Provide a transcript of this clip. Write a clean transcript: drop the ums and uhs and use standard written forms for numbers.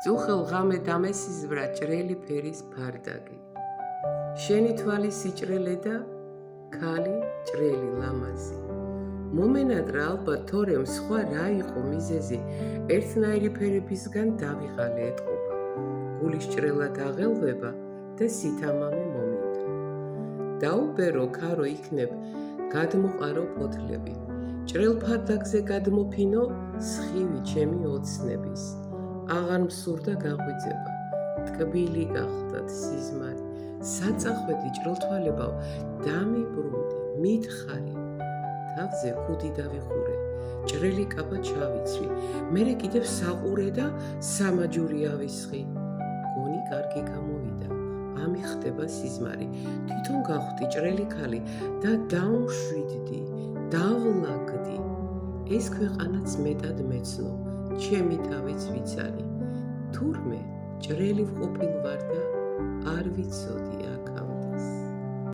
წუხელ ღამე დამესიზვრა ჭრელი ფერის ფარდაგი. შენი თვალი სიჭრელე და ქალი ჭრელი ლამაზი. მომენადრა ალბათ თორემ სხვა რა იყო მიზეზი, ერთნაირი ფერებისგან დავიღალე ეტყობა. გულის ჭრელად აღელვება და სითამამე მომინდა. დაუბერო ქარო იქნებ, გადმოყარო ფოთლები. ჭრელ ფარდაგზე გადმოფინო, სხივი ჩემი ოცნების. აღარ მსურდა გაღვიძება, ტკბილი გახდათ სიზმარი. საწახვედი ჭრელთვალებავ, დამიბრუნდი, მითხარი. თავზე ქუდი დავიხურე, ჭრელი კაბა ჩავიცვი, მერე კიდევ საყურე და სამაჯური ავისხი. გონი კარგი გამოვიდა, ამიხდება სიზმარი. თვითონ გავხდი ჭრელი ქალი და დავმშვიდდი, დავლაგდი. ეს ქვეყანაც მეტად მეცნო, ჩემი თავიც ვიცანი. თურმე ჭრელი ვყოფილ ვარ და არ ვიცოდი